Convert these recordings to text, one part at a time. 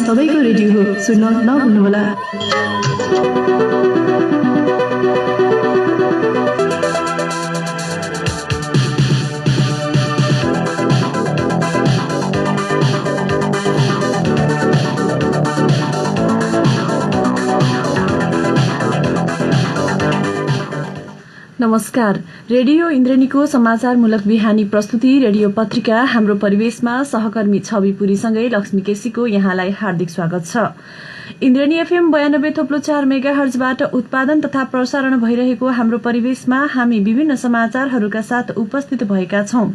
सबैको रेडियो हो, सुन्न नभुल्नुहोला। नमस्कार। रेडियो इन्द्रेणीको समाचारमूलक बिहानी प्रस्तुति रेडियो पत्रिका हाम्रो परिवेशमा सहकर्मी छवि पुरीसँगै लक्ष्मी केसीको यहाँलाई हार्दिक स्वागत छ। इन्द्रेणी एफएम 92.4 मेगाहर्जबाट उत्पादन तथा प्रसारण भइरहेको हाम्रो परिवेशमा हामी विभिन्न समाचारहरूका साथ उपस्थित भएका छौं।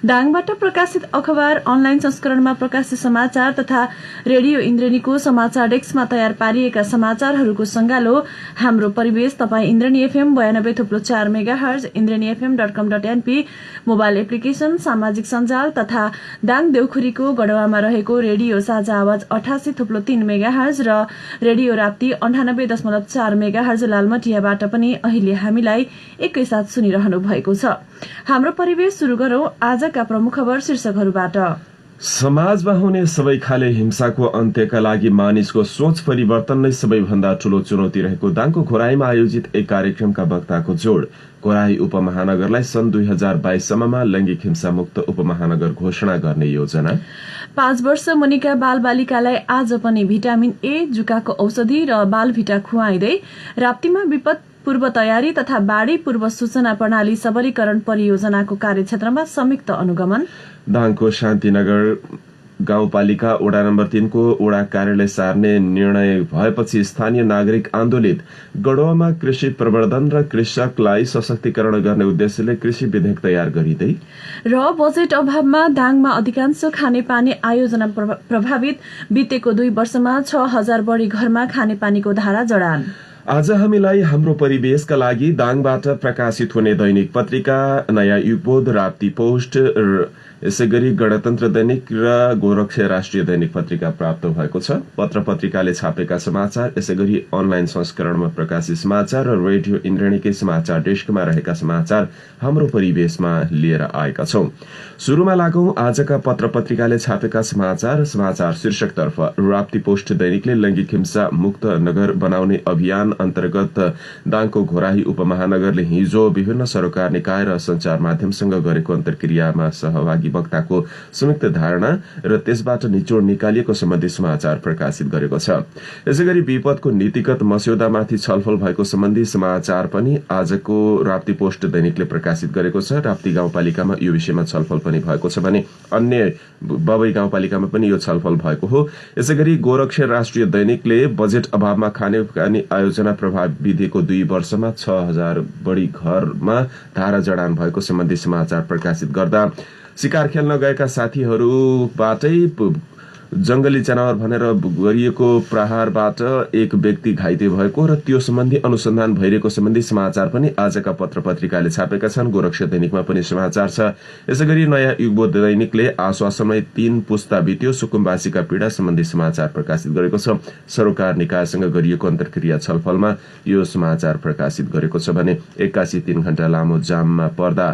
दाङबाट प्रकाशित अखबार, अनलाइन संस्करणमा प्रकाशित समाचार तथा रेडियो इन्द्रेणीको समाचार डेस्कमा तयार पारिएका समाचारहरूको संगालो हाम्रो परिवेश तपाईँ Indreni FM 92.4 megahertz, indrenifm.com.np, mobile application, सामाजिक सञ्जाल तथा दाङ देउखुरीको गढवामा रहेको रेडियो साझा आवाज 88.3 मेगाहर्ज र रेडियो राप्ती 98.4 मेगाहर्ज लालमटियाबाट पनि अहिले हामीलाई एकैसाथ सुनिरहनु भएको छ। हाम्रो परिवेश शुरू गरौं आजका प्रमुख खबर शीर्षकहरूबाट। समाजमा हुने सबै खाले हिंसाको अन्त्यका लागि मानिसको सोच परिवर्तन नै सबैभन्दा ठूलो चुनौती रहेको दाङको घोराईमा आयोजित एक कार्यक्रमका वक्ताको जोड। घोराई उपमहानगरलाई सन् 2022 सम्ममा लैंगिक हिंसा मुक्त उपमहानगर घोषणा गर्ने योजना। 5 वर्ष मुनिका बाल बालिकालाई आज पनि भिटामिन ए, जुकाको औषधि र बालभिटा खुवाइँदै राप्तीमा विपद पूर्व तयारी तथा बाढ़ी पूर्व सूचना प्रणाली सबलीकरण परियोजनाको कार्यक्षेत्रमा संयुक्त अनुगमन। दाङको शान्तिनगर गाउँपालिका वडा नम्बर 3 को वडा कार्यालय सार्ने निर्णय भएपछि स्थानीय नागरिक आन्दोलित। गढवामा कृषि प्रवर्धन र कृषकलाई सशक्तिकरण गर्ने उद्देश्यले कृषि विधेयक तयार गरिँदै र बजेट अभावमा दाङमा अधिकांश खानेपानी आयोजना प्रभावित। बितेको 2 वर्षमा 6000 बढ़ी घरमा खानेपानीको धारा जडान। आज हामीलाई हाम्रो परिवेशका लागि दाङबाट प्रकाशित हुने दैनिक पत्रिका, नयाँ युगबोध, राप्ती पोस्ट, यसैगरी गणतन्त्र दैनिक र गोरक्षा राष्ट्रिय दैनिक पत्रिका प्राप्त भएको छ। पत्र पत्रिकाले छापेका समाचार, यसैगरी अनलाइन संस्करणमा प्रकाशित समाचार र रेडियो इन्द्रेणीकै समाचार डेस्कमा रहेका समाचार हाम्रो परिवेशमा लिएर आएका छौं। शुरूमा लागौं आजका पत्र पत्रिकाले छापेका समाचार शीर्षकतर्फ। राप्ती पोस्ट दैनिकले लैंगिक हिंसा मुक्त नगर बनाउने अभियान अन्तर्गत दाङको घोराही उपमहानगरले हिजो विभिन्न सरकार निकाय र संचार माध्यमसँग गरेको अन्तर्क्रियामा सहभागी वक्ताको संयुक्त धारणा र त्यसबाट निचोड निकालिएको सम्बन्धी समाचार प्रकाशित गरेको छ। यसैगरी विपदको नीतिगत मस्यौदामाथि छलफल भएको सम्बन्धी समाचार पनि आजको राप्ती पोस्ट दैनिकले प्रकाशित गरेको छ। राप्ती गाउँपालिकामा यो विषयमा छलफल पनि भएको छ भने अन्य बबई गाउँपालिकामा पनि यो छलफल भएको हो। यसैगरी गोरक्षा राष्ट्रिय दैनिकले बजेट अभावमा खानेपानी आयोजना प्रभाव विधिको 2 वर्षमा 6000 बढ़ी घरमा धारा जडान भएको सम्बन्धी समाचार प्रकाशित गर्दा शिकार खेल्न गएका साथीहरूबाटै जंगली जनावर भनेर गरिएको प्रहारबाट एक व्यक्ति घाइते भएको र त्यो सम्बन्धी अनुसन्धान भइरहेको सम्बन्धी समाचार पनि आजका पत्र पत्रिकाले छापेका छन्। गोरक्षा दैनिकमा पनि समाचार छ। यसैगरी नयाँ युगबोध दैनिकले आश्वासनमै 3 पुस्ता बित्यो, सुकुम्बासीका पीड़ा सम्बन्धी समाचार प्रकाशित गरेको छ। सरोकार निकायसँग गरिएको अन्तर्क्रिया छलफलमा यो समाचार प्रकाशित गरेको छ भने 81 घण्टा लामो जाममा पर्दा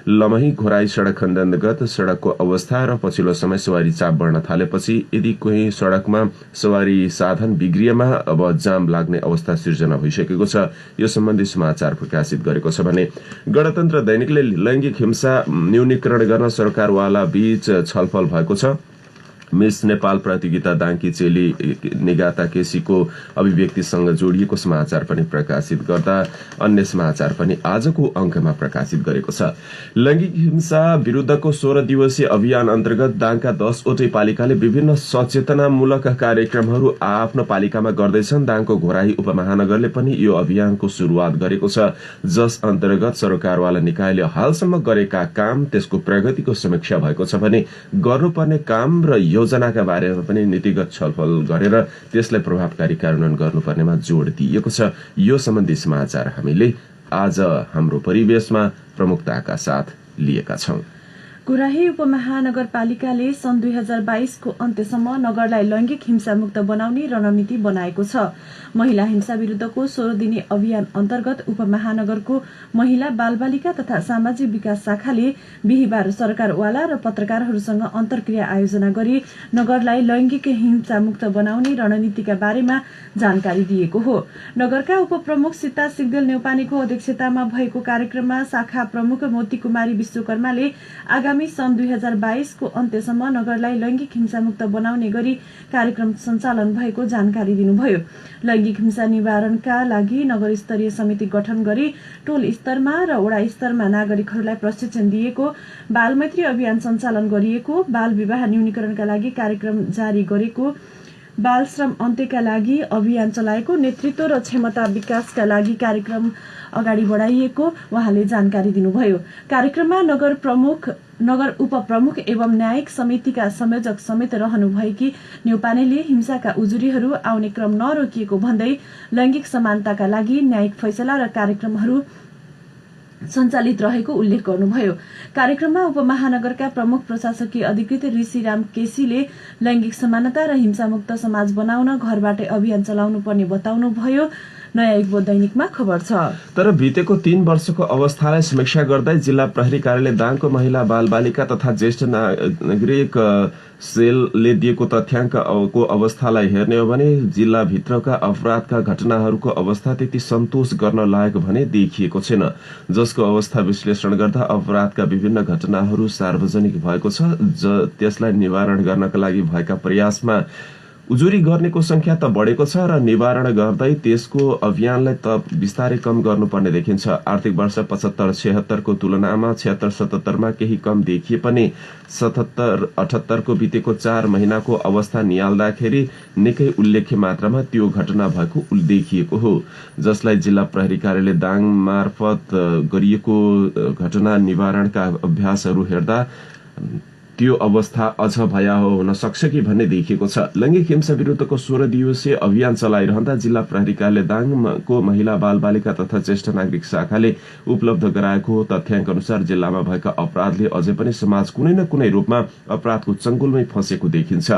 लमही घोराई सड़क खण्ड अन्तर्गत सड़कको अवस्था र पछिल्लो समय सवारी चाप बढ्न थालेपछि यदि कोही सड़कमा सवारी साधन बिग्रिएमा अब जाम लाग्ने अवस्था सिर्जना भइसकेको छ। यो सम्बन्धी समाचार प्रकाशित गरेको छ भने गणतन्त्र दैनिकले लैंगिक हिंसा न्यूनीकरण गर्न सरकारवाला बीच छलफल भएको छ। मिस नेपाल प्रतियोगिता दाङकी चेली निगाता केसीको अभिव्यक्तिसँग जोडिएको समाचार पनि प्रकाशित गर्दा अन्य समाचार पनि आजको अंकमा प्रकाशित गरेको छ। लैंगिक हिंसा विरुद्धको 16 दिवसीय अभियान अन्तर्गत दाङका 10 वटै पालिकाले विभिन्न सचेतनामूलक कार्यक्रमहरू आफ्नो पालिकामा गर्दैछन्। दाङको घोराही उपमहानगरले पनि यो अभियानको शुरूआत गरेको छ, जस अन्तर्गत सरकारवाला निकायले हालसम्म गरेका काम, त्यसको प्रगतिको समीक्षा भएको छ भने गर्नुपर्ने काम र योजनाका बारेमा पनि नीतिगत छलफल गरेर त्यसलाई प्रभावकारी कार्यान्वयन गर्नुपर्नेमा जोड़ दिइएको छ। यो सम्बन्धी समाचार हामीले आज हाम्रो परिवेशमा प्रमुखताका साथ लिएका छौं। गुराही उपमहानगरपालिकाले सन् 2022 को अन्त्यसम्म नगरलाई लैंगिक हिंसामुक्त बनाउने रणनीति बनाएको छ। महिला हिंसा विरुद्धको 16 दिने अभियान अन्तर्गत उपमहानगरको महिला बालबालिका तथा सामाजिक विकास शाखाले बिहिबार सरकारवाला र पत्रकारहरूसँग अन्तर्क्रिया आयोजना गरी नगरलाई लैंगिक हिंसामुक्त बनाउने रणनीतिका बारेमा जानकारी दिएको हो। नगरका उपप्रमुख सीता सिग्देल न्यौपानेको अध्यक्षतामा भएको कार्यक्रममा शाखा प्रमुख मोती कुमारी विश्वकर्माले आगामी सन् 2022 को अन्त्यसम्म नगरलाई लैंगिक हिंसामुक्त बनाउने गरी कार्यक्रम सञ्चालन भएको जानकारी दिनुभयो। लैंगिक हिंसा निवारणका लागि नगर स्तरीय समिति गठन गरी टोल स्तरमा र वडा स्तरमा नागरिकहरूलाई प्रशिक्षण दिएको, बाल मैत्री अभियान सञ्चालन गरिएको, बाल विवाह न्यूनीकरणका लागि कार्यक्रम जारी गरेको, बाल श्रम अन्त्यका लागि अभियान चलाएको, नेतृत्व र क्षमता विकासका लागि कार्यक्रम अगाडि बढाइएको उहाँले जानकारी दिनुभयो। कार्यक्रममा नगर उपप्रमुख एवं न्यायिक समितिका संयोजक समेत रहनुभएकी न्यौपानेले हिंसाका उजुरीहरू आउने क्रम नरोकिएको भन्दै लैंगिक समानताका लागि न्यायिक फैसला र कार्यक्रमहरू सञ्चालित रहेको उल्लेख गर्नुभयो। कार्यक्रममा उपमहानगरका प्रमुख प्रशासकीय अधिकृत ऋषिराम केसीले लैंगिक समानता र हिंसामुक्त समाज बनाउन घरबाटै अभियान चलाउनु पर्ने बताउनुभयो। नयाँ युगबोध दैनिकमा खबर छ। तर बितेको 3 वर्षको अवस्थालाई समीक्षा गर्दै जिल्ला प्रहरी कार्यालय दाङको महिला बालबालिका तथा ज्येष्ठ नागरिक सेलले दिएको तथ्याङ्कको अवस्थालाई हेर्ने हो भने जिल्लाभित्रका अपराधका घटनाहरूको अवस्था त्यति सन्तोष गर्न लायक भने देखिएको छैन, जसको अवस्था विश्लेषण गर्दा अपराधका विभिन्न घटनाहरू सार्वजनिक भएको छ। त्यसलाई निवारण गर्नका लागि भएका प्रयासमा उजुरी गर्नेको संख्या त बढेको छ र निवारण गर्दै त्यसको अभियानलाई त बिस्तारै कम गर्नुपर्ने देखिन्छ। आर्थिक वर्ष 75-76 को तुलनामा 76-77 मा केही कम देखिए पनि 77-78 को बितेको 4 महिनाको अवस्था निहाल्दाखेरि निकै उल्लेख्य मात्रामा त्यो घटना भएको देखिएको हो, जसलाई जिल्ला प्रहरी कार्यालय दाङ मार्फत गरिएको घटना निवारणका अभ्यासहरू हेर्दा त्यो अवस्था अझ भयावह हुन सक्छ कि भन्ने देखिएको छ। लैंगिक हिंसा विरुद्धको 16 दिवसीय अभियान चलाइरहँदा जिल्ला प्रहरी कार्यालय दाङको महिला बालबालिका तथा ज्येष्ठ नागरिक शाखाले उपलब्ध गराएको तथ्याङ्क अनुसार जिल्लामा भएका अपराधले अझै पनि समाज कुनै न कुनै रूपमा अपराधको चंगुलमै फँसेको देखिन्छ।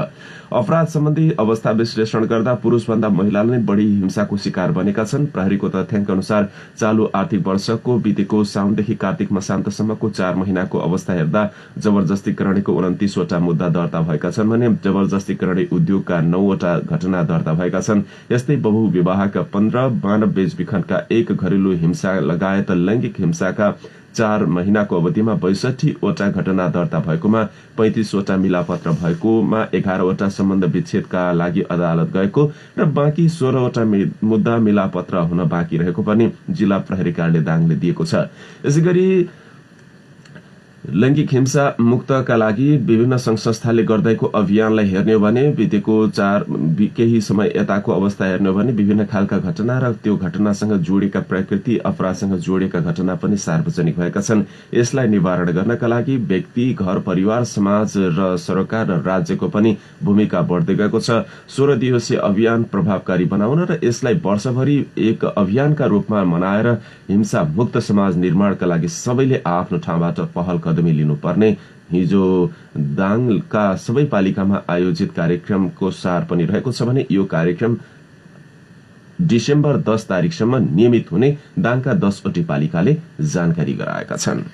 अपराध सम्बन्धी अवस्था विश्लेषण गर्दा पुरुषभन्दा महिलाले नै बढी हिंसाको शिकार बनेका छन्। प्रहरीको तथ्याङ्क अनुसार चालू आर्थिक वर्षको बितेको साउनदेखि कार्तिक मसान्तसम्मको 4 महिनाको अवस्था हेर्दा जबरजस्ती करणीको 29 वटा मुद्दा दर्ता भएका छन् भने जबरजस्ती करणी उद्योगका 9 वटा घटना दर्ता भएका छन्। यस्तै बहुविवाहका 15, मानव बेचबिखनका 1, घरेलु हिंसा लगायत लैंगिक हिंसाका 4 महिनाको अवधिमा 62 वटा घटना दर्ता भएकोमा 35 वटा मिलापत्र भएकोमा 11 वटा सम्बन्ध विच्छेदका लागि अदालत गएको र बाँकी 16 वटा मुद्दा मिलापत्र हुन बाँकी रहेको पनि जिल्ला प्रहरी कार्यालय दाङले दिएको छ। यसैगरी लैंगिक हिंसा मुक्तका लागि विभिन्न संघ संस्थाले गर्दैको अभियानलाई हेर्ने हो भने बितेको केही समय यताको अवस्था हेर्ने हो भने विभिन्न खालका घटना र त्यो घटनासँग जोडिएका प्रकृति अपराधसँग जोडिएका घटना पनि सार्वजनिक भएका छन्। यसलाई निवारण गर्नका लागि व्यक्ति, घर परिवार, समाज र सरकार र राज्यको पनि भूमिका बढ्दै गएको छ। 16 दिवसीय अभियान प्रभावकारी बनाउन र यसलाई वर्षभरि एक अभियानका रूपमा मनाएर हिंसा मुक्त समाज निर्माणका लागि सबैले आफ्नो ठाउँबाट पहल कदमी लिनुपर्ने हिजो दाङका सबै पालिकामा आयोजित कार्यक्रमको सार पनि रहेको छ भने यो कार्यक्रम डिसेम्बर 10 तारिकसम्म नियमित हुने दाङका 10वटै पालिकाले जानकारी गराएका छन्।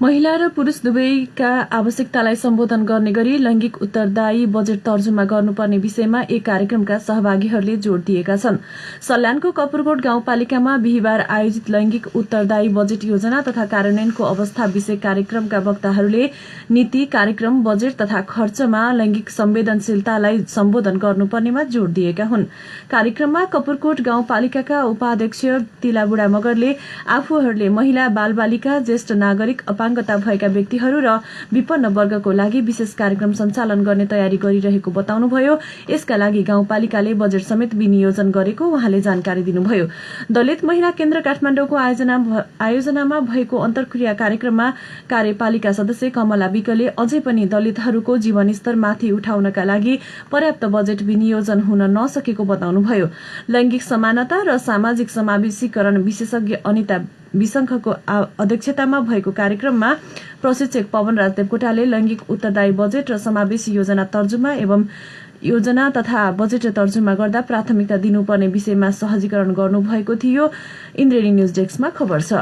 महिला र पुरुष दुवैका आवश्यकतालाई सम्बोधन गर्ने गरी लैंगिक उत्तरदायी बजेट तर्जुमा गर्नुपर्ने विषयमा एक कार्यक्रमका सहभागीहरूले जोड़ दिएका छन्। सल्यानको कपुरकोट गाउँपालिकामा बिहिबार आयोजित लैंगिक उत्तरदायी बजेट योजना तथा कार्यान्वयनको अवस्था विषय कार्यक्रमका वक्ताहरूले नीति, कार्यक्रम, बजेट तथा खर्चमा लैंगिक संवेदनशीलतालाई सम्बोधन गर्नुपर्नेमा जोड़ दिएका हुन्। कार्यक्रममा कपुरकोट गाउँपालिकाका उपाध्यक्ष तिलाबुढा मगरले आफूहरूले महिला, बालबालिका, ज्येष्ठ नागरिक, अपाङ्गता भएका व्यक्तिहरू र विपन्न वर्गको लागि विशेष कार्यक्रम सञ्चालन गर्ने तयारी गरिरहेको बताउनुभयो। यसका लागि गाउँपालिकाले बजेट समेत विनियोजन गरेको उहाँले जानकारी दिनुभयो। दलित महिला केन्द्र काठमाडौँको आयोजनामा भएको अन्तर्क्रिया कार्यक्रममा कार्यपालिका सदस्य कमला विकले अझै पनि दलितहरूको जीवनस्तर माथि उठाउनका लागि पर्याप्त बजेट विनियोजन हुन नसकेको बताउनुभयो। लैंगिक समानता र सामाजिक समावेशीकरण विशेषज्ञ अनिता विसङ्घको अध्यक्षतामा भएको कार्यक्रममा प्रशिक्षक पवनराज देवकोटाले लैंगिक उत्तरदायी बजेट र समावेशी योजना तर्जुमा एवं योजना तथा बजेट तर्जुमा गर्दा प्राथमिकता दिनुपर्ने विषयमा सहजीकरण गर्नुभएको थियो। इन्द्रेणी न्यूज डेस्कमा खबर छ।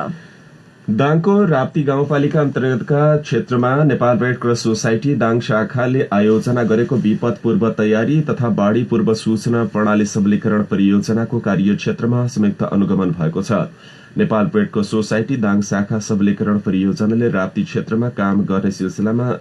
दाङको राप्ती गाउँपालिका अन्तर्गतका क्षेत्रमा Nepal red cross society Dang शाखाले आयोजना गरेको विपद पूर्व तयारी तथा बाढ़ी पूर्व सूचना प्रणाली सबलीकरण परियोजनाको कार्यक्षेत्रमा संयुक्त अनुगमन भएको छ। Nepal red cross society Dang शाखा सबलीकरण परियोजनाले राप्ती क्षेत्रमा काम गर्ने सिलसिलामा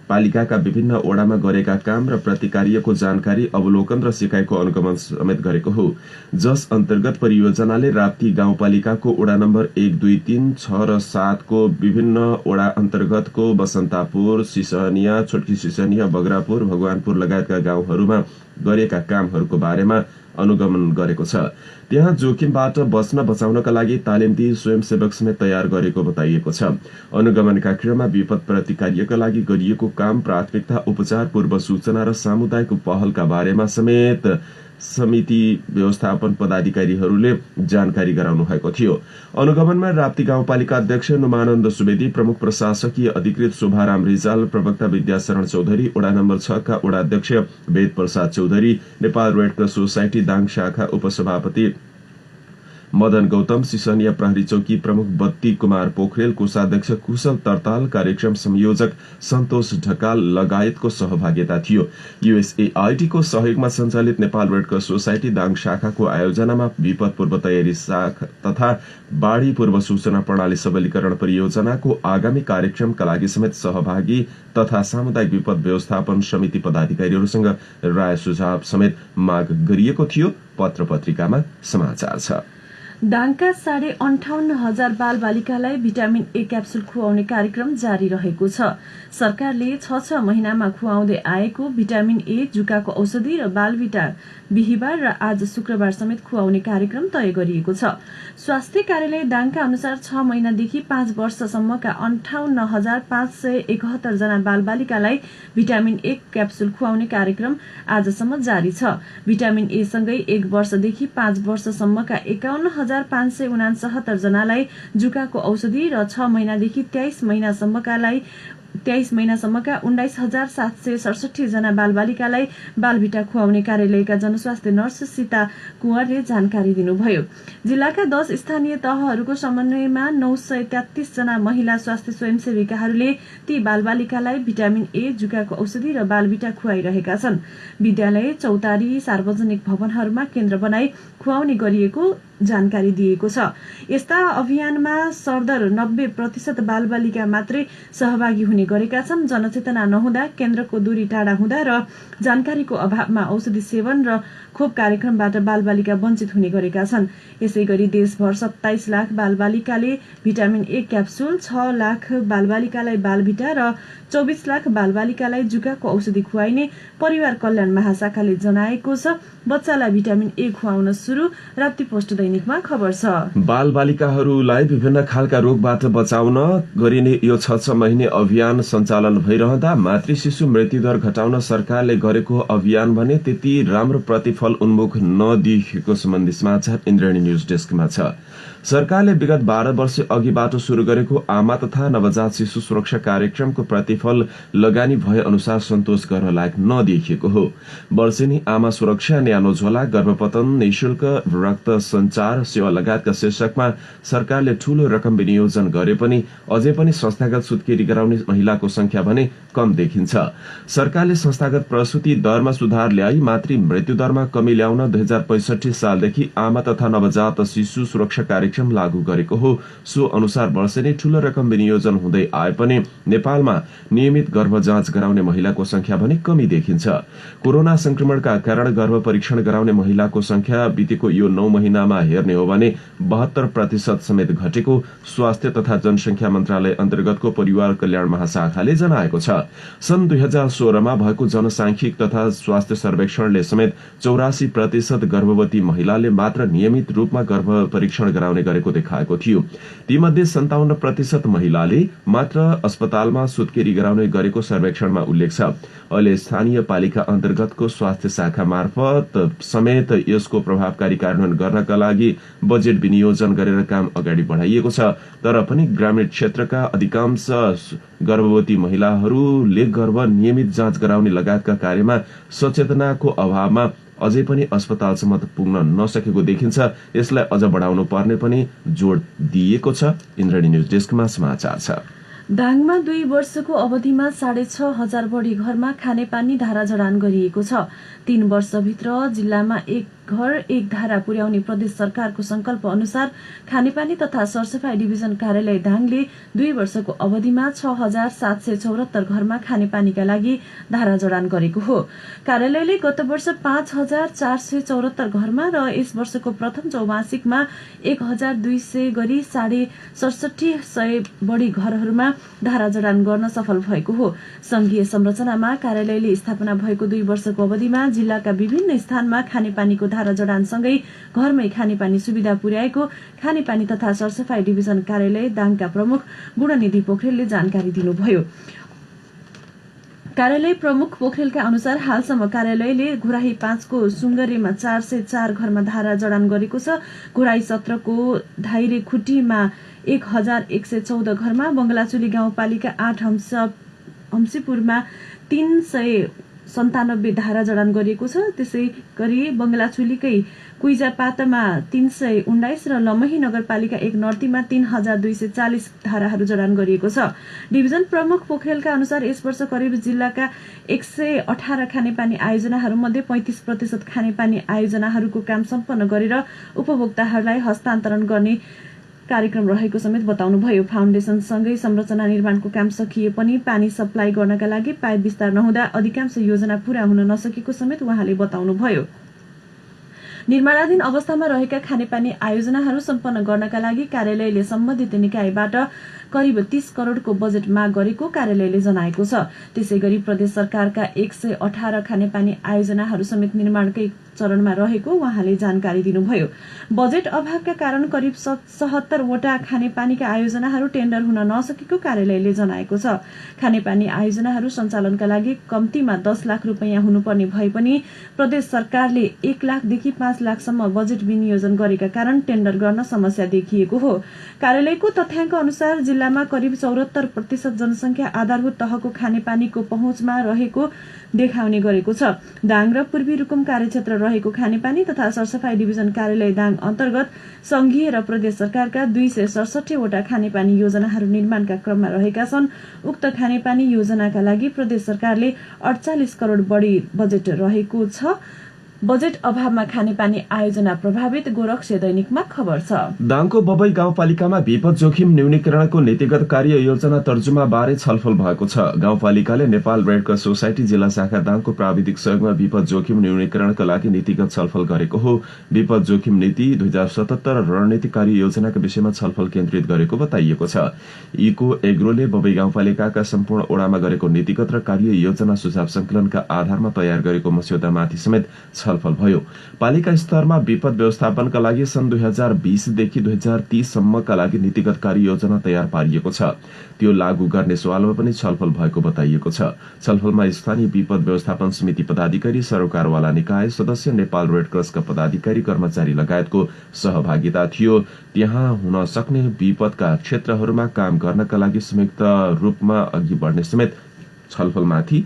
पालिकाका विभिन्न ओडामा गरेका काम र प्रतिकार्यको जानकारी अवलोकन र सिकाइको अनुगमन समेत गरेको हो, जस अन्तर्गत परियोजनाले राप्ती गाउँपालिकाको ओडा नम्बर 1, 2, 3, 6 र 7 को विभिन्न ओडा अन्तर्गतको बसन्तापुर, सिसनिया, छोटकी सिसनिया, बगरापुर, भगवानपुर लगायतका गाउँहरूमा गरेका कामहरूको बारेमा अनुगमन गरेको छ। त्यहाँ जोखिमबाट बच्न बचाउनका लागि तालिम दिई स्वयंसेवक समेत तयार गरेको बताइएको छ। अनुगमनका क्रममा विपद प्रतिकार्यका लागि गरिएको काम, प्राथमिकता, उपचार, पूर्व सूचना र सामुदायिक पहलका बारेमा समेत समिति व्यवस्थापन पदाधिकारीहरूले जानकारी गराउनु भएको थियो। अनुगमनमा राप्ती गाउँपालिका अध्यक्ष नुमानन्द सुवेदी, प्रमुख प्रशासकीय अधिकृत शोभाराम रिजाल, प्रवक्ता विद्याशरण चौधरी, ओडा नम्बर 6 का ओडा अध्यक्ष Ved Prasad Chaudhary, Nepal red cross society Dang शाखा उपसभापति मदन गौतम, सिसनिया प्रहरी चौकी प्रमुख बत्ती कुमार पोखरेल, कोषाध्यक्ष कुशल तरताल, कार्यक्रम संयोजक सन्तोष ढकाल लगायतको सहभागिता थियो। USAID को सहयोगमा सञ्चालित Nepal red cross society Dang शाखाको आयोजनामा विपद पूर्व तयारी शाखा तथा बाढ़ी पूर्व सूचना प्रणाली सबलीकरण परियोजनाको आगामी कार्यक्रमका लागि समेत सहभागी तथा सामुदायिक विपद व्यवस्थापन समिति पदाधिकारीहरूसँग राय सुझाव समेत माग गरिएको थियो। पत्र पत्रिकामा समाचार छ। दाङका 58,500 बाल बालिकालाई भिटामिन ए क्याप्सुल खुवाउने कार्यक्रम जारी रहेको छ। सरकारले 6 महिनामा खुवाउँदै आएको भिटामिन ए, जुकाको औषधि र बालभिटा बिहिबार र आज शुक्रबार समेत खुवाउने कार्यक्रम तय गरिएको छ। स्वास्थ्य कार्यालय दाङका अनुसार 6 महिनादेखि 5 वर्षसम्मका 58,571 जना बाल बालिकालाई भिटामिन ए क्याप्सुल खुवाउने कार्यक्रम आजसम्म जारी छ। भिटामिन ए सँगै 1 वर्षदेखि 5 वर्षसम्मका 51,569 जनालाई जुकाको औषधि र 6 महिनादेखि 23 महिनासम्मका 19,767 जना बालबालिकालाई बालभिटा खुवाउने कार्यालयका जनस्वास्थ्य नर्स सीता कुँवरले जानकारी दिनुभयो। जिल्लाका 10 स्थानीय तहहरूको समन्वयमा 933 जना महिला स्वास्थ्य स्वयंसेविकाहरूले ती बालबालिकालाई भिटामिन ए, जुकाको औषधि र बालभिटा खुवाइरहेका छन्। विद्यालय, चौतारी, सार्वजनिक भवनहरूमा केन्द्र बनाई खुवाउने गरिएको जानकारी दिएको छ। यस्ता अभियानमा सरदर 90% बालबालिका मात्रै सहभागी हुने गरेका छन्। जनचेतना नहुँदा, केन्द्रको दूरी टाढा हुँदा र जानकारीको अभावमा औषधि सेवन र खोप कार्यक्रमबाट बालबालिका वञ्चित हुने गरेका छन्। यसैगरी देशभर 27 लाख बालबालिकाले भिटामिन ए क्याप्सुल, 6 लाख बालबालिकालाई बालभिटा र 24 लाख बालबालिकालाई जुकाको औषधि खुवाइने परिवार कल्याण महाशाखाले जनाएको छ। बच्चालाई भिटामिन ए खुवाउन सुरु। राप्ती पोस्ट दैनिकमा खबर छ। बालबालिकाहरूलाई विभिन्न खालका रोगबाट बचाउन गरिने यो 6 महिने अभियान सञ्चालन भइरहँदा मातृ शिशु मृत्युदर घटाउन सरकारले गरेको अभियान भने त्यति राम्रो प्रतिफल उन्मुख नदेखिएको सम्बन्धी समाचार इन्द्रेणी न्यूज डेस्कमा छ। सरकारले विगत 12 वर्ष अघिबाट शुरू गरेको आमा तथा नवजात शिशु सुरक्षा कार्यक्रमको प्रतिफल लगानी भए अनुसार सन्तोष गर्न लायक नदेखिएको हो। वर्षेनी आमा सुरक्षा, न्यानो झोला, गर्भपतन, निःशुल्क रक्त संचार सेवा लगायतका शीर्षकमा सरकारले ठूलो रकम विनियोजन गरे पनि अझै पनि संस्थागत सुत्केरी गराउने महिलाको संख्या भने कम देखिन्छ। सरकारले संस्थागत प्रसूति दरमा सुधार ल्याई मातृ मृत्यु दरमा कमी ल्याउन 2065 सालदेखि आमा तथा नवजात शिशु सुरक्षा कार्यक्रम लागू गरेको हो। सो अनुसार वर्षेनी ठूलो रकम विनियोजन हुँदै आए पनि नेपालमा नियमित गर्भ जाँच गराउने महिलाको संख्या भने कमी देखिन्छ। कोरोना संक्रमणका कारण गर्भ परीक्षण गराउने महिलाको संख्या बितेको यो 9 महिनामा हेर्ने हो भने 72% समेत घटेको स्वास्थ्य तथा जनसंख्या मन्त्रालय अन्तर्गतको परिवार कल्याण महाशाखाले जनाएको छ। सन् 2016 मा भएको जनसांख्यिक तथा स्वास्थ्य सर्वेक्षणले समेत 84% गर्भवती महिलाले मात्र नियमित रूपमा गर्भ परीक्षण गराउने गराउने गरेको देखाएको थियो। तीमध्ये 57% महिलाले मात्र अस्पतालमा सुत्केरी गराउने गरेको सर्वेक्षणमा उल्लेख छ। अहिले स्थानीय पालिका अन्तर्गतको स्वास्थ्य शाखा मार्फत समेत यसको प्रभावकारी कार्यान्वयन गर्नका लागि बजेट विनियोजन गरेर काम अगाडि बढ़ाइएको छ। तर पनि ग्रामीण क्षेत्रका अधिकांश गर्भवती महिलाहरूले गर्भ नियमित जाँच गराउने लगायतका कार्यमा सचेतनाको अभावमा अझै पनि अस्पतालसम्म पुग्न नसकेको देखिन्छ। यसलाई अझ बढाउनु पर्ने पनि जोड़ दिइएको छ। इन्द्रणी न्यूज डेस्कमा समाचार छ। दाङमा 2 वर्षको अवधिमा 6,500 बढी घरमा खानेपानी धारा जडान गरिएको छ। 3 वर्षभित्र जिल्लामा एक घर एक धारा पुर्याउने प्रदेश सरकारको संकल्प अनुसार खानेपानी तथा सरसफाई डिभिजन कार्यालय दाङले 2 वर्षको अवधिमा 6,774 घरमा खानेपानीका लागि धारा जडान गरेको हो। कार्यालयले गत वर्ष 5,474 घरमा र यस वर्षको प्रथम चौमासिकमा 1,200 गरी 67,600 बढी घरहरूमा धारा जडान गर्न सफल भएको हो। संघीय संरचनामा कार्यालयले स्थापना भएको 2 वर्षको अवधिमा जिल्लाका विभिन्न स्थानमा खानेपानीको धारा जडानसँगै घरमै खानेपानी सुविधा पुर्याएको खानेपानी तथा सरसफाई डिभिजन कार्यालय दाङका प्रमुख गुणनिधि पोखरेलले जानकारी दिनुभयो। कार्यालय प्रमुख पोखरेलका अनुसार हालसम्म कार्यालयले घुराही 5 को सुङ्गरेमा 404 घरमा धारा जडान गरेको छ। घुराही 17 को धाइरे खुटीमा 1,114 घरमा, बंगलाचुली गाउँपालिका 8 हम्सीपुरमा 397 धारा जडान गरिएको छ। त्यसै गरी बंगलाचुलीकै कुइजापातामा 319 र लमही नगरपालिका 1 नर्तीमा 3,240 धाराहरू जडान गरिएको छ। डिभिजन प्रमुख पोखरेलका अनुसार यस वर्ष करिब जिल्लाका 118 खानेपानी आयोजनाहरूमध्ये 35% खानेपानी आयोजनाहरूको काम सम्पन्न गरेर उपभोक्ताहरूलाई हस्तान्तरण गर्ने कार्यक्रम रहेको समेत बताउनुभयो। फाउन्डेशनसँगै संरचना निर्माणको काम सकिए पनि पानी सप्लाई गर्नका लागि पाइप विस्तार नहुँदा अधिकांश योजना पूरा हुन नसकेको समेत उहाँले बताउनुभयो। निर्माणाधीन अवस्थामा रहेका खानेपानी आयोजनाहरू सम्पन्न गर्नका लागि कार्यालयले सम्बन्धित निकायबाट करिब 30 करोड़को बजेट माग गरेको कार्यालयले जनाएको छ। त्यसैगरी प्रदेश सरकारका 118 खानेपानी आयोजनाहरू समेत निर्माणकै चरणमा रहेको उहाँले जानकारी दिनुभयो। बजेट अभावका कारण करिब 77 वटा खानेपानीका आयोजनाहरू टेन्डर हुन नसकेको कार्यालयले जनाएको छ। खानेपानी आयोजनाहरू सञ्चालनका लागि कम्तीमा 10 लाख रुपैयाँ हुनुपर्ने भए पनि प्रदेश सरकारले 1 लाखदेखि 5 लाखसम्म बजेट विनियोजन गरेका कारण टेन्डर गर्न समस्या देखिएको हो। कार्यालयको तथ्याङ्क अनुसार जिल्लामा करिब 74% जनसंख्या आधारभूत तहको खानेपानीको पहुँचमा रहेको देखाउने गरेको छ। दाङ र पूर्वी रुकुम कार्यक्षेत्र रहेको खानेपानी तथा सरसफाई डिभिजन कार्यालय दाङ अन्तर्गत संघीय र प्रदेश सरकारका 267 वटा खानेपानी योजनाहरू निर्माणका क्रममा रहेका छन्। उक्त खानेपानी योजनाका लागि प्रदेश सरकारले 48 करोड़ बढी बजेट रहेको छ। बजेट अभावमा खानेपानी आयोजना प्रभावित गोरखसे दैनिकमा खबर छ। दाङको बबई गाउँपालिकामा विपद जोखिम न्यूनीकरणको नीतिगत कार्य योजना तर्जुमा बारे छलफल भएको छ। गाउँपालिकाले नेपाल रेड क्रस सोसाइटी जिल्ला शाखा दाङको प्राविधिक सहयोगमा विपद जोखिम न्यूनीकरणका लागि नीतिगत छलफल गरेको हो। विपद जोखिम नीति 2077 रणनीति कार्य योजनाका विषयमा छलफल केन्द्रित गरेको बताइएको छ। इको एग्रोले बबई गाउँपालिकाका सम्पूर्ण ओडामा गरेको नीतिगत र कार्य योजना सुझाव संकलनका आधारमा तयार गरेको मस्यौदामाथि समेत छलफल भयो। पालिका स्तरमा विपद व्यवस्थापनका लागि सन् 2020 देखि 2030 सम्मका लागि नीतिगत कार्य योजना तयार पारिएको छ। त्यो लागू गर्ने सवालमा पनि छलफल भएको बताइएको छ। छलफलमा स्थानीय विपद व्यवस्थापन समिति पदाधिकारी, सरोकारवाला निकाय सदस्य, नेपाल रेड क्रसका पदाधिकारी, कर्मचारी लगायतको सहभागिता थियो। त्यहाँ हुन सक्ने विपदका क्षेत्रहरूमा काम गर्नका लागि संयुक्त रूपमा अघि बढ्ने समेत छलफलमाथि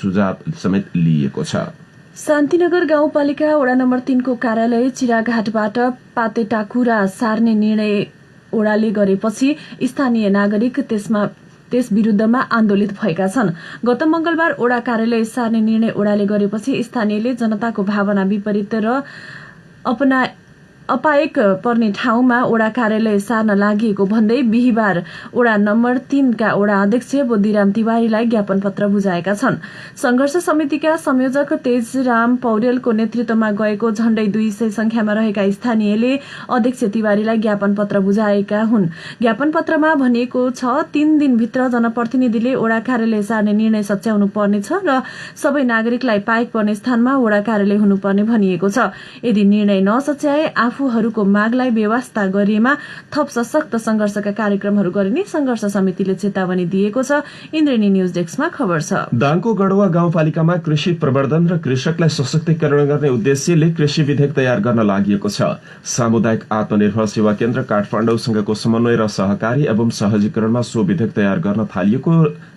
सुझाव समेत लिएको छ। शान्तिनगर गाउँपालिका वडा नम्बर 3 को कार्यालय चिराघाटबाट पातेटाकुरा सार्ने निर्णय ओडाले गरेपछि स्थानीय नागरिक त्यस विरुद्धमा आन्दोलित भएका छन्। गत मंगलबार ओडा कार्यालय सार्ने निर्णय ओडाले गरेपछि स्थानीयले जनताको भावना विपरीत र अपायक पर्ने ठाउँमा ओडा कार्यालय सार्न लागि भन्दै बिहिबार ओडा नम्बर 3 का ओडा अध्यक्ष बोधिराम तिवारीलाई ज्ञापन पत्र बुझाएका छन्। संघर्ष समितिका संयोजक तेजराम पौडेलको नेतृत्वमा गएको झण्डै 200 संख्यामा रहेका स्थानीयले अध्यक्ष तिवारीलाई ज्ञापन पत्र बुझाएका हुन्। ज्ञापन पत्रमा भनिएको छ 3 दिनभित्र जनप्रतिनिधिले ओडा कार्यालय सार्ने निर्णय सच्याउनु पर्नेछ र सबै नागरिकलाई पाएक पर्ने स्थानमा ओडा कार्यालय हुनुपर्ने भनिएको छ। यदि निर्णय नसच्याए आफू आफूहरूको मागलाई व्यवस्था गरिएमा थप सशक्त संघर्षका कार्यक्रमहरू गरिने संघर्ष समितिले चेतावनी दिएको छ। इन्द्रेणी न्यूज डेस्कमा खबर छ। दाङको गढवा गाउँपालिकामा कृषि प्रवर्धन र कृषकलाई सशक्तिकरण गर्ने उद्देश्यले कृषि विधेयक तयार गर्न लागि छ। सामुदायिक आत्मनिर्भर सेवा केन्द्र काठमाडौँसँगको समन्वय र सहकारी एवं सहजीकरणमा सो विधेयक तयार गर्न थालिएको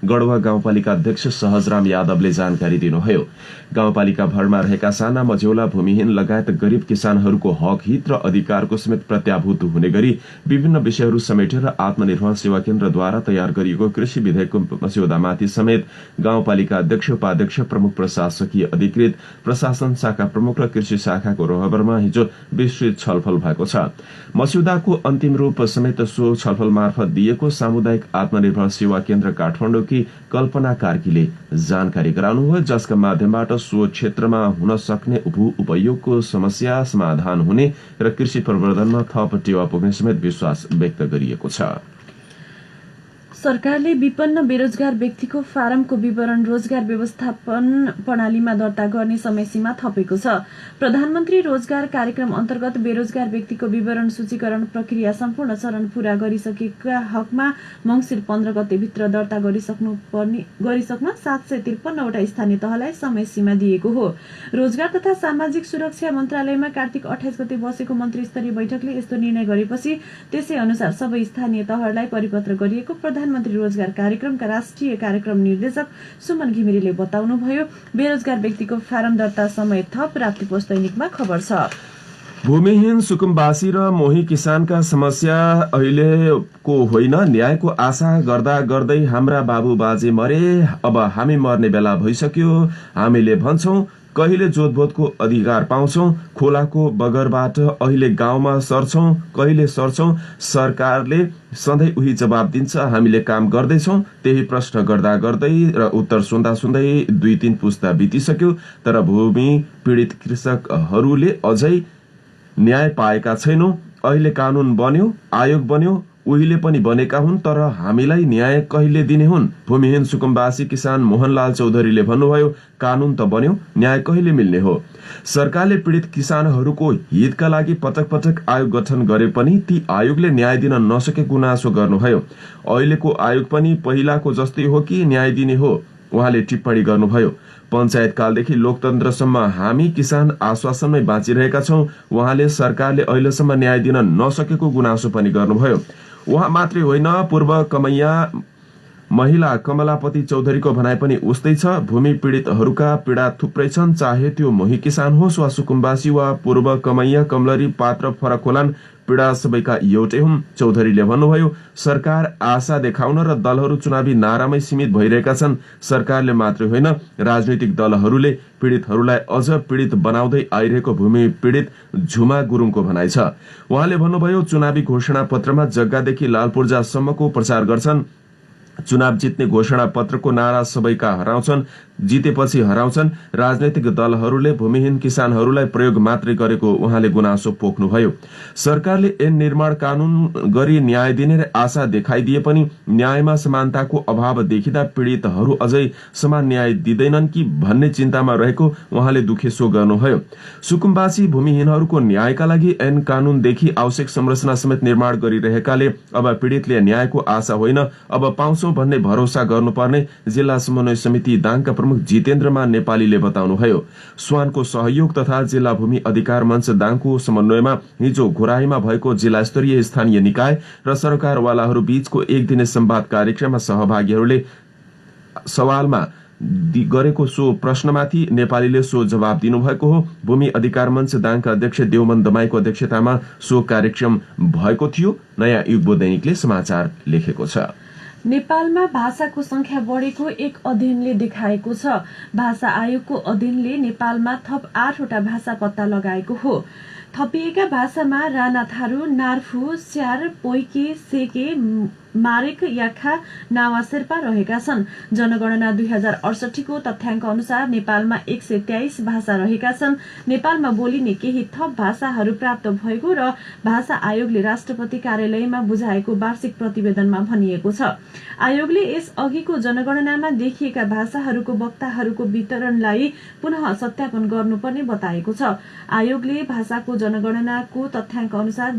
गढवा गाउँपालिका अध्यक्ष सहजराम यादवले जानकारी दिनुभयो। गाउँपालिका भरमा रहेका साना मझौला भूमिहीन लगायत गरीब किसानहरूको हक हित र अधिकारको समेत प्रत्याभूत हुने गरी विभिन्न विषयहरू समेटेर आत्मनिर्भर सेवा केन्द्रद्वारा तयार गरिएको कृषि विधेयकको मस्यौदामाथि समेत गाउँपालिका अध्यक्ष उपाध्यक्ष प्रमुख प्रशासकीय अधिकृत प्रशासन शाखा प्रमुख र कृषि शाखाको रोहबरमा हिजो विस्तृत छलफल भएको छ। मस्यौदाको अन्तिम रूप समेत सो छलफल मार्फत दिएको सामुदायिक आत्मनिर्भर सेवा केन्द्र काठमाडौँकी कल्पना कार्कीले जानकारी गराउनुभयो, जसका माध्यमबाट सो क्षेत्रमा हुन सक्ने भू उपयोगको समस्या समाधान हुने र कृषि प्रवर्धनमा थप टेवा पुग्ने समेत विश्वास व्यक्त गरिएको छ। सरकारले विपन्न बेरोजगार व्यक्तिको फारमको विवरण रोजगार व्यवस्थापन प्रणालीमा दर्ता गर्ने समय सीमा थपेको छ। प्रधानमन्त्री रोजगार कार्यक्रम अन्तर्गत बेरोजगार व्यक्तिको विवरण सूचीकरण प्रक्रिया सम्पूर्ण चरण पूरा गरिसकेका हकमा मंसिर 15 गतेभित्र दर्ता गरिसक्न 753वटा स्थानीय तहलाई समय सीमा दिएको हो। रोजगार तथा सामाजिक सुरक्षा मन्त्रालयमा कार्तिक 28 गते बसेको मन्त्री स्तरीय बैठकले यस्तो निर्णय गरेपछि त्यसै अनुसार सबै स्थानीय तहहरूलाई परिपत्र गरिएको प्रधानमन्त्री रोजगार कार्यक्रमका राष्ट्रिय कार्यक्रम निर्देशक सुमन घिमिरेले बताउनुभयो। बेरोजगार व्यक्तिको फारम दर्ता समय थप राप्ती पोस्ट दैनिकमा खबर छ। भूमिहीन सुकुम्बासी र मोही किसानका समस्या अहिलेको होइन, न्यायको आशा गर्दा गर्दै हाम्रा बाबु बाजे मरे, अब हामी मर्ने बेला भइसक्यो। हामीले भन्छौं कहिले जोतबोतको अधिकार पाउँछौं, खोलाको बगरबाट अहिले गाउँमा सर्छौं, कहिले सर्छौं, सरकारले सधैँ उही जवाब दिन्छ, हामीले काम गर्दैछौं। त्यही प्रश्न गर्दा गर्दै र उत्तर सुन्दा सुन्दै 2-3 पुस्ता बितिसक्यो, तर भूमि पीडित कृषकहरूले अझै न्याय पाएका छैनौं। अहिले कानून बन्यो, आयोग बन्यो, उहिले पनि बनेका हुन्, तर हामीलाई न्याय कहिले दिने हुन्? भूमिहीन सुकुम्बासी किसान मोहनलाल चौधरीले भन्नुभयो, कानून त बन्यो, न्याय कहिले मिल्ने हो? सरकारले पीडित किसानहरूको हितका लागि पटक पटक आयोग गठन गरे पनि ती आयोगले न्याय दिन नसकेको गुनासो गर्नुभयो। अहिलेको आयोग पनि पहिलाको जस्तै हो कि न्याय दिने हो? उहाँले टिप्पणी गर्नुभयो। पञ्चायत कालदेखि लोकतन्त्रसम्म हामी किसान आश्वासनमै बाँचिरहेका छौं। उहाँले सरकारले अहिलेसम्म न्याय दिन नसकेको गुनासो पनि गर्नुभयो। उहाँ मात्रै होइन, पूर्व कमैया महिला कमलापति चौधरीको भनाइ पनि उस्तै छ। भूमि पीडितहरूका पीडा थुप्रै छन्, चाहे त्यो मोही किसान होस् वा सुकुम्बासी वा पूर्व कमैया, कमलरी, पात्र फरक होलान्, पीडा सबैका एउटै हुन्। चौधरीले भन्नुभयो, सरकार आशा देखाउन र दलहरू चुनावी नारामै सीमित भइरहेका छन्। सरकारले मात्रै होइन, राजनैतिक दलहरूले पीडितहरूलाई अझ पीडित बनाउँदै आइरहेको भूमि पीडित झुमा गुरुङको भनाइ छ। उहाँले भन्नुभयो, चुनावी घोषणा पत्रमा जग्गादेखि लालपूर्जासम्मको प्रचार गर्छन्। चुनाव जित्ने घोषणा पत्रको नारा सबैका हराउँछन्, जितेपछि हराउँछन्। राजनैतिक दलहरूले भूमिहीन किसानहरूलाई प्रयोग मात्रै गरेको उहाँले गुनासो पोख्नुभयो। सरकारले ऐन निर्माण कानून गरी न्याय दिने आशा देखाइदिए पनि न्यायमा समानताको अभाव देखिँदा पीडितहरू अझै समान न्याय दिँदैनन् कि भन्ने चिन्तामा रहेको उहाँले दुखेसो गर्नुभयो। सुकुम्बासी भूमिहीनहरूको न्यायका लागि ऐन कानूनदेखि आवश्यक संरचना समेत निर्माण गरिरहेकाले अब पीडितले न्यायको आशा होइन, अब पाउँछौं भन्ने भरोसा गर्नुपर्ने जिल्ला समन्वय समिति दाङका प्रमुख जितेन्द्रमा नेपालीले बताउनुभयो। स्वानको सहयोग तथा जिल्ला भूमि अधिकार मञ्च दाङको समन्वयमा हिजो घोराईमा भएको जिल्ला स्तरीय स्थानीय निकाय र सरकारवालाहरू बीचको एक दिने संवाद कार्यक्रममा सहभागीहरूले सवालमा गरेको सो प्रश्नमाथि नेपालीले सो जवाब दिनुभएको हो। भूमि अधिकार मञ्च दाङका अध्यक्ष देवमन दमाईको अध्यक्षतामा सो कार्यक्रम भएको थियो। नयाँ युग दैनिकले समाचार लेखेको छ। नेपालमा भाषाको संख्या बढेको एक अध्ययनले देखाएको छ। भाषा आयोगको अध्ययनले नेपालमा थप 8वटा भाषा पत्ता लगाएको हो। थपिएका भाषामा राना थारू, नार्फु, स्यार, पोइके, सेके, मारेक याखा नावा शेर्पा रहेका छन्। जनगणना 2068 को तथ्याङ्क अनुसार नेपालमा 123 भाषा रहेका छन्। नेपालमा बोलिने केही थप भाषाहरू प्राप्त भएको र भाषा आयोगले राष्ट्रपति कार्यालयमा बुझाएको वार्षिक प्रतिवेदनमा भनिएको छ। आयोगले यस अघिको जनगणनामा देखिएका भाषाहरूको वक्ताहरूको वितरणलाई पुनः सत्यापन गर्नुपर्ने बताएको छ। आयोगले भाषाको जनगणनाको तथ्याङ्क अनुसार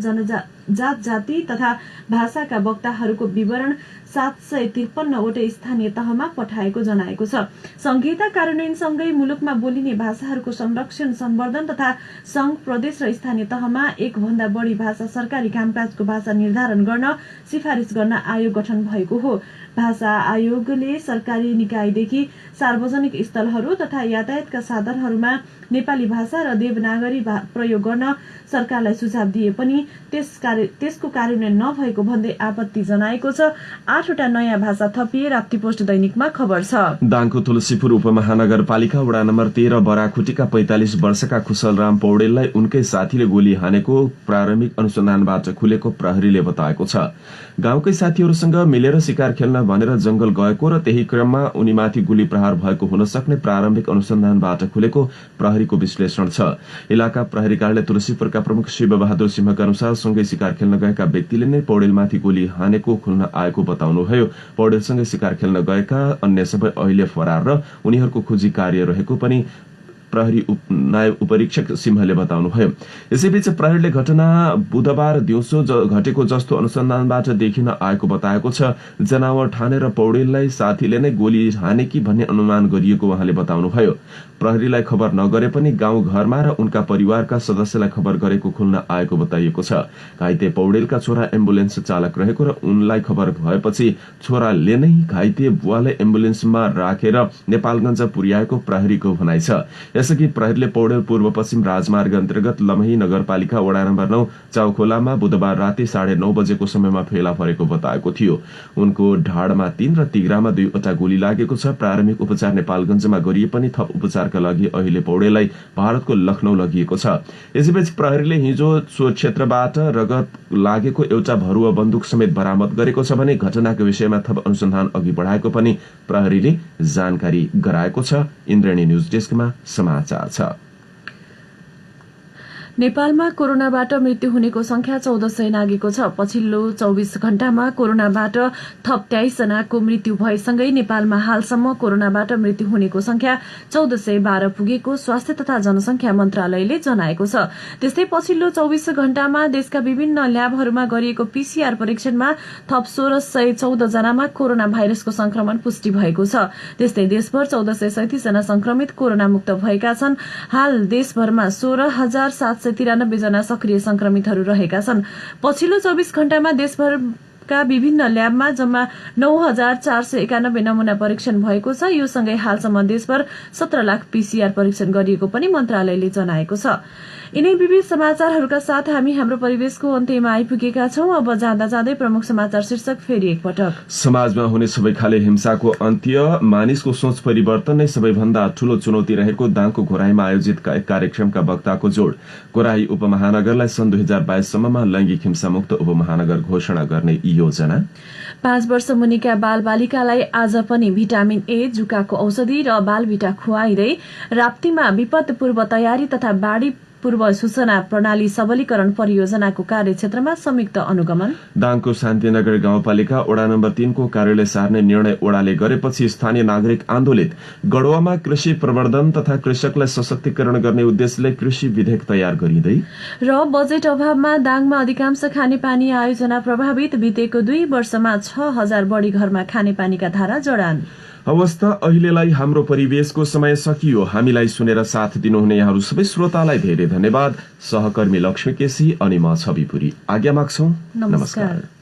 जात जाति तथा भाषाका वक्ताहरूको विवरण 753 वटै स्थानीय तहमा पठाएको जनाएको छ। संहिता कार्यान्वयनसँगै मुलुकमा बोलिने भाषाहरूको संरक्षण सम्वर्धन तथा संघ प्रदेश र स्थानीय तहमा एक भन्दा बढी भाषा सरकारी कामकाजको भाषा निर्धारण गर्न सिफारिस गर्न आयोग गठन भएको हो। भाषा आयोगले सरकारी निकायदेखि सार्वजनिक स्थलहरू तथा यातायातका साधनहरूमा नेपाली भाषा र देवनागरी प्रयोग गर्न सरकारलाई सुझाव दिए पनि त्यसको कार्यान्वयन नभएको भन्दै आपत्ति जनाएको छ। 8 वटा नयाँ भाषा थपिए राप्ती पोस्ट दैनिकमा खबर छ। दाङको तुलसीपुर उपमहानगरपालिका वडा नम्बर 13 बराखुटीका 45 वर्षका खुशलराम पौडेललाई उनकै साथीले गोली हानेको प्रारम्भिक अनुसन्धानबाट खुलेको प्रहरीले बताएको छ। गाउँकै साथीहरूसँग मिलेर शिकार खेल्न भनेर जंगल गएको र त्यही क्रममा उनीमाथि गोली प्रहार भएको हुन सक्ने प्रारम्भिक अनुसन्धानबाट खुलेको प्रहरीको विश्लेषण छ। इलाका प्रहरी कार्यालय तुलसीपुरका प्रमुख शिव बहादुर सिंहका अनुसार सँगै शिकार खेल्न गएका व्यक्तिले नै पौडेलमाथि गोली हानेको खुल्न आएको बताउनुभयो। पौडेलसँगै शिकार खेल्न गएका अन्य सबै अहिले फरार र उनीहरूको खोजी कार्य रहेको पनि प्रहरी नायब उपरीक्षक सिंहले बताउनुभयो। यसैबीच प्रहरीले घटना बुधबार दिउँसो घटेको जस्तो अनुसन्धानबाट देखिन आएको बताएको छ। जनावर ठानेर पौडेललाई साथीले नै गोली हानेकी भन्ने अनुमान गरिएको उहाँले बताउनुभयो। प्रहरीलाई खबर नगरे पनि गाउँ घरमा र उनका परिवारका सदस्यलाई खबर गरेको खुल्न आएको बताइएको छ। घाइते पौडेलका छोरा एम्बुलेन्स चालक रहेको र उनलाई खबर भएपछि छोराले नै घाइते बुवालाई एम्बुलेन्समा राखेर नेपालगञ्ज पुर्याएको प्रहरीको भनाइ छ। यसअघि प्रहरीले पौडेल पूर्व पश्चिम राजमार्ग अन्तर्गत लमही नगरपालिका वडा नम्बर 9 चाउखोलामा बुधबार राति 9:30 बजेको समयमा फेला परेको बताएको थियो। उनको ढाडमा 3 र तिघ्रामा 2 वटा गोली लागेको छ। प्रारम्भिक उपचार नेपालगञ्जमा गरिए पनि थप उपचारका लागि अहिले पौडेललाई भारतको लखनऊ लगिएको छ। यसैबीच प्रहरीले हिजो सो क्षेत्रबाट रगत लागेको एउटा भरुवा बन्दुक समेत बरामद गरेको छ भने घटनाको विषयमा थप अनुसन्धान अघि बढाएको पनि प्रहरीले जानकारी गराएको छ। इन्द्रणी न्यूज डेस्कमा समाचार छ। नेपालमा कोरोनाबाट मृत्यु हुनेको संख्या 1400 नागेको छ। पछिल्लो 24 घण्टामा कोरोनाबाट थप 23 जनाको मृत्यु भएसँगै नेपालमा हालसम्म कोरोनाबाट मृत्यु हुनेको संख्या 1412 पुगेको स्वास्थ्य तथा जनसंख्या मन्त्रालयले जनाएको छ। त्यस्तै पछिल्लो 24 घण्टामा देशका विभिन्न ल्याबहरूमा गरिएको पीसीआर परीक्षणमा थप 1614 जनामा कोरोना भाइरसको संक्रमण पुष्टि भएको छ। त्यस्तै देशभर 1437 जना संक्रमित कोरोना मुक्त भएका छन्। हाल देशभरमा 16,793 जना सक्रिय संक्रमितहरू रहेका छन्। पछिल्लो 24 घण्टामा देशभरका विभिन्न ल्याबमा जम्मा 9,491 नमूना परीक्षण भएको छ। यो सँगै हालसम्म देशभर 17 लाख पीसीआर परीक्षण गरिएको पनि मन्त्रालयले जनाएको छ। यिनै विविध समाचारहरूका साथ हामी हाम्रो परिवेशको अन्त्यमा आइपुगेका छौं। अब जाँदा जाँदै प्रमुख समाचार शीर्षक फेरि एकपटक। समाजमा हुने सबै खाले हिंसाको अन्त्य, मानिसको सोच परिवर्तन नै सबैभन्दा ठूलो चुनौती रहेको दाङको घोराईमा आयोजित कार्यक्रमका वक्ताको जोड। घोराई उपमहानगरलाई सन् 2022 सम्ममा लैंगिक हिंसा मुक्त उपमहानगर घोषणा गर्ने योजना। 5 वर्ष मुनिका बालबालिकालाई आज पनि भिटामिन ए, जुकाको औषधि र बालभिटा खुवाइँदै राप्तीमा विपद पूर्व तयारी तथा बाढ़ी पूर्व सूचना प्रणाली सबलीकरण परियोजनाको कार्यक्षेत्रमा संयुक्त अनुगमन। दाङको शान्तिनगर गाउँपालिका वडा नम्बर 3 को कार्यालय सार्ने निर्णय वडाले गरेपछि स्थानीय नागरिक आन्दोलित। गढवामा कृषि प्रवर्धन तथा कृषकलाई सशक्तिकरण गर्ने उद्देश्यले कृषि विधेयक तयार गरिँदै र बजेट अभावमा दाङमा अधिकांश खानेपानी आयोजना प्रभावित। बितेको 2 वर्षमा 6000 बढी घरमा खानेपानीका धारा जडान। अवस्था अहिलेलाई हाम्रो परिवेशको समय सकियो। हामीलाई सुनेर साथ दिनुहुने यहाँहरू सबै श्रोतालाई धेरै धन्यवाद। सहकर्मी लक्ष्मी केसी अनि म छविपुरी आज्ञा माग्छौं। नमस्कार।